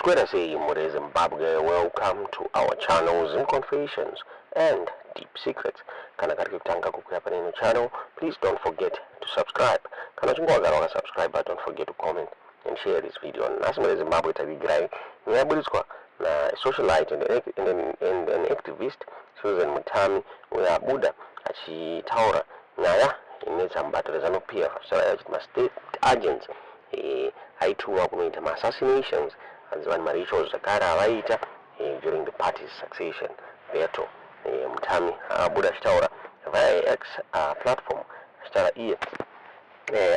Square say More Zimbabwe, welcome to our channel Zim Confessions and Deep Secrets. Kana katika kutanga kukuhapa neno channel, please don't forget to subscribe. Kana chungwa subscribe, but don't forget to comment and share this video. Nasi More Zimbabwe tabigirai nyabulizwa na socialite and an activist Susan Mutami where Buddha achitaura nyaya inetsa mbatirezano pia ma state agents aituwa kunoita ma assassinations as one marichos zakara avaita during the party's succession battle. Mutami Buddha achitaura via X platform achitaura iye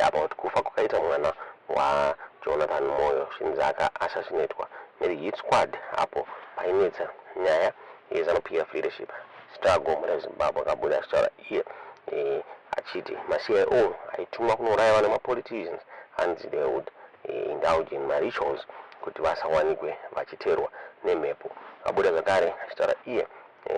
about kufa kukaita mwana wa Jonathan Moyo shinzaka assassinatwa neri hit squad hapo painetsa nyaya yezano pia leadership struggle mu Zimbabwe. Kabuda achitaura iye achiti ma CIO aituma kunoraya vana ma politicians and they would indulge in my rituals kuti vasawanikwe vachiterwa nemhepo. Kabuda zakare achitaura iye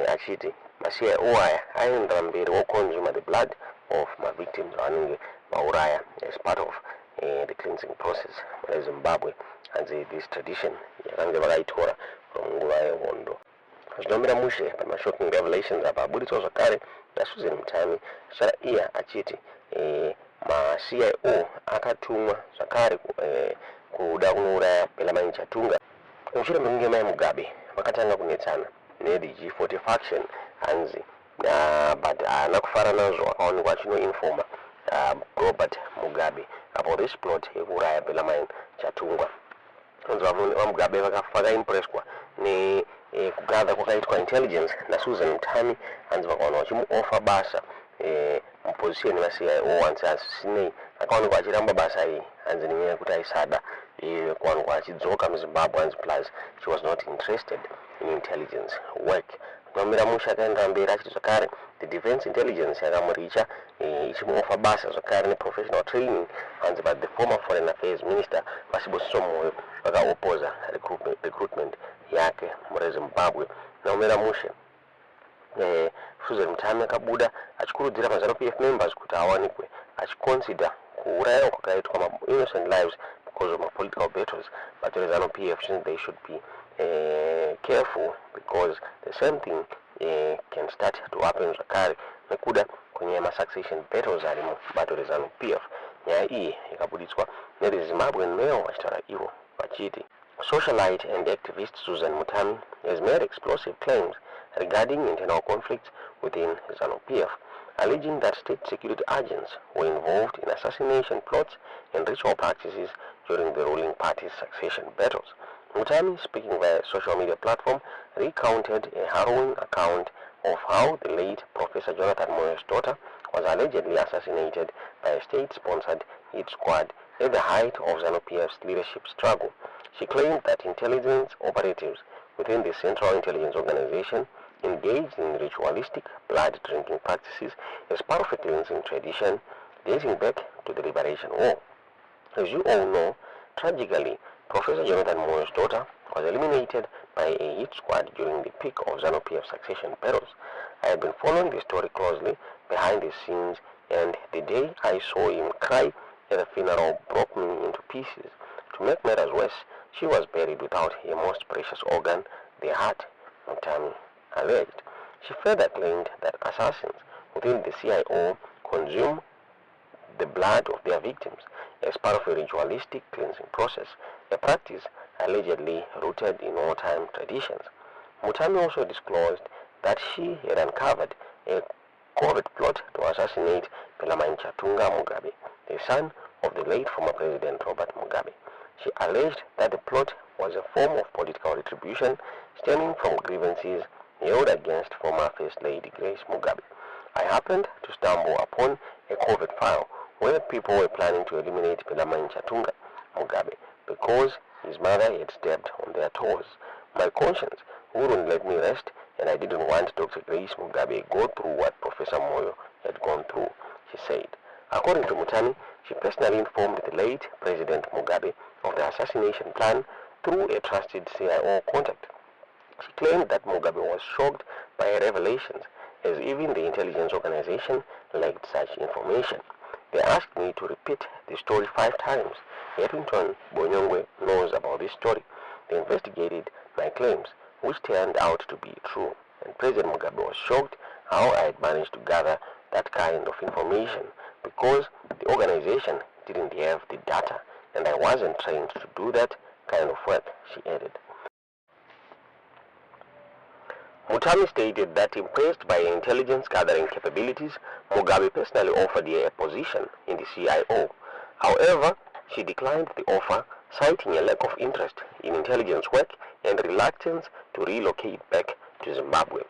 achiti ma CIO aya aenda mberi woconsume the blood of my victims vanenge vauraya as part of the cleansing process mu Zimbabwe, and this tradition yakange vakaitora munguva yehondo. Zvinomira mushe pama shocking revelations apa abuditswa zvakare naSusan Mutami achitaura iye achiti ma CIO akatumwa zvakare kuda kunouraya Belamai Chatunga. Mushure mekunge mai Mugabe vakatanga kunetsana the G40 faction hanzi but nakufara nazvo akaonekwa achinoinforma Robert Mugabe about this plot yekuuraya Belamai Chatunga. Mugabe vakaimpresswa kugather kwakaitwa intelligence naSusan Mutami hanzi vakaona vachimuoffer basa muposition ya CIO once asinei akaonekwa achiramba basa iyi hanzi nenyaya yekuti aisada kuwanikwa achidzoka muZimbabwe hanzi plus she was not interested in intelligence work. Nomira musha akaenda mberi achiti zvakare the defense intelligence yakamuricha ichimuoffer basa zvakare neprofessional training hanzi but the former foreign affairs minister Assassination Moyo vakaopoza recruitment yake mu Zimbabwe. Nomira mushe Susan Mutami akabuda achikurudzira ma-ZANU-PF members kuti awanikwe achiconsider kuuraya kwakaitwa ma innocent lives because of my political battles, but the ZANU-PF since they should be careful because the same thing can start to happen zvakare nekuda kwenye ma-succession battles ari mubato reZANU-PF. Nyaya iyi ikabuditswa neReZimbabwean Mail vachitaura ivo vachiti socialite and activist Susan Mutami has made explosive claims regarding internal conflicts within ZANU-PF, alleging that state security agents were involved in assassination plots and ritual practices during the ruling party's succession battles. Mutami, speaking via a social media platform, recounted a harrowing account of how the late Professor Jonathan Moyo's daughter was allegedly assassinated by a state-sponsored hit squad at the height of ZANU-PF's leadership struggle. She claimed that intelligence operatives within the Central Intelligence Organization engaged in ritualistic blood-drinking practices as part of a cleansing tradition dating back to the Liberation War. As you all know, tragically, Professor Jonathan Moyo's daughter was eliminated by a hit squad during the peak of ZANU-PF succession battles. I have been following the story closely behind the scenes, and the day I saw him cry at the funeral broke me into pieces. To make matters worse, she was buried without her most precious organ, the heart, Mutami alleged. She further claimed that assassins within the CIO consume the blood of their victims as part of a ritualistic cleansing process, a practice allegedly rooted in wartime traditions. Mutami also disclosed that she had uncovered a covert plot to assassinate Belamai Chatunga Mugabe, the son of the late former President Robert Mugabe. She alleged that the plot was a form of political retribution stemming from grievances held against former First Lady Grace Mugabe. I happened to stumble upon a covert file where people were planning to eliminate Belamai Chatunga Mugabe because his mother had stepped on their toes. My conscience wouldn't let me rest, and I didn't want Dr. Grace Mugabe go through what Professor Moyo had gone through, she said. According to Mutami, she personally informed the late President Mugabe of the assassination plan through a trusted CIO contact. She claimed that Mugabe was shocked by her revelations, as even the intelligence organization lacked such information. They asked me to repeat the story 5 times. Eppington Bonyongwe knows about this story. The investigated my claims, which turned out to be true. And President Mugabe was shocked how I had managed to gather that kind of information because the organization didn't have the data and I wasn't trained to do that kind of work, she added. Mutami stated that impressed by her intelligence gathering capabilities, Mugabe personally offered her a position in the CIO. However, she declined the offer, citing a lack of interest in intelligence work and reluctance to relocate back to Zimbabwe.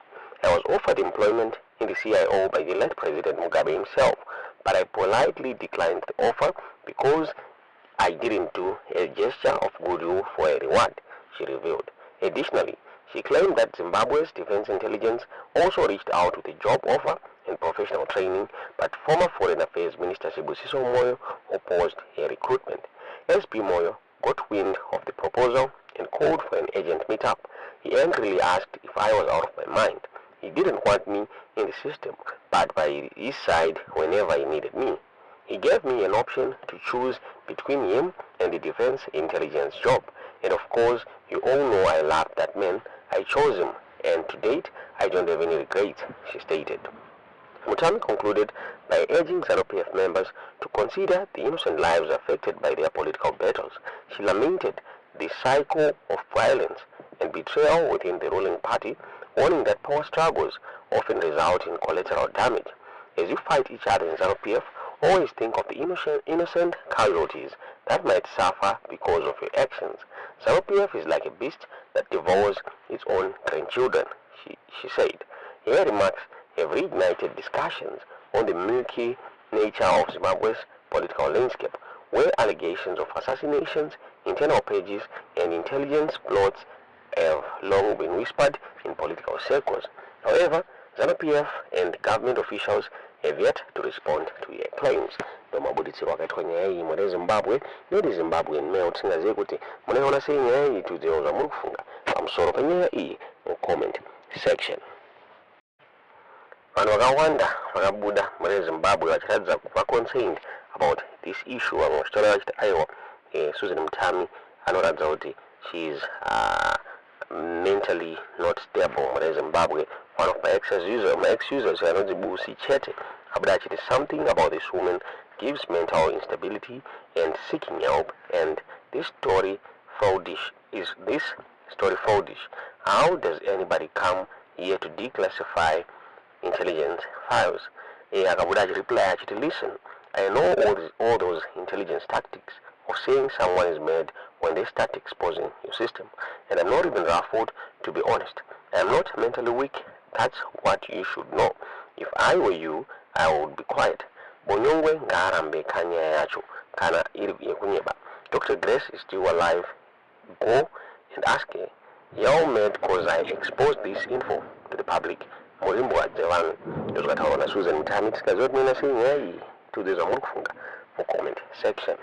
I was offered employment in the CIO by the late President Mugabe himself, but I politely declined the offer because I didn't do a gesture of goodwill for a reward, she revealed. Additionally, she claimed that Zimbabwe's defense intelligence also reached out with a job offer and professional training, but former Foreign Affairs Minister Moyo opposed her recruitment. SP Moyo got wind of the proposal and called for an urgent meetup. He angrily asked if I was out of my mind. He didn't want me in the system, but by his side whenever he needed me. He gave me an option to choose between him and the defense intelligence job. And of course, you all know I loved that man. I chose him, and to date, I don't have any regrets, she stated. Mutami concluded by urging ZANU-PF members to consider the innocent lives affected by their political battles. She lamented the cycle of violence and betrayal within the ruling party, warning that power struggles often result in collateral damage. As you fight each other in ZANU-PF, always think of the innocent casualties that might suffer because of your actions. ZANU-PF is like a beast that devours its own grandchildren, she said. Her remarks have reignited discussions on the murky nature of Zimbabwe's political landscape, where allegations of assassinations, internal pages, and intelligence plots have long been whispered in political circles. However, ZANU-PF and government officials have yet to respond to their claims. Domabuditsirwa akaitwa nyaya iyi muri Zimbabwe nedi Zimbabwean Mail tingazive kuti munoona sei nyaya iyi tudziwo zvamuri kufunga pamusoro penyaya iyi mu comment section. Vanhu vakawanda vakabuda muri Zimbabwe vachiratidza kuva concerned about this issue. Vamwe vachitaura vachiti aiwa Susan Mutami anoratidza kuti she is mentally not stable muri Zimbabwe. One of my ex-users anonzi Busi Chete abuda achiti something about this woman gives mental instability and seeking help, and this story foundish. Is this story foundish? How does anybody come here to declassify intelligence files? Akabuda reply achiti, listen, I know all those intelligence tactics of saying someone is mad when they start exposing your system, and I'm not even ruffled, to be honest. I'm not mentally weak. That's what you should know. If I were you, I would be quiet. Bonyongwe ngarambe kanya yacho kana iri yekunyeba. Dr. Grace is still alive. Go and ask her. You're mad cause I exposed this info to the public. Murimbo wa Jevan. Ndozikataona Susan Mutami. Tikazoti mina sei nyaya iyi tudziwa muri kufunga mu comment section.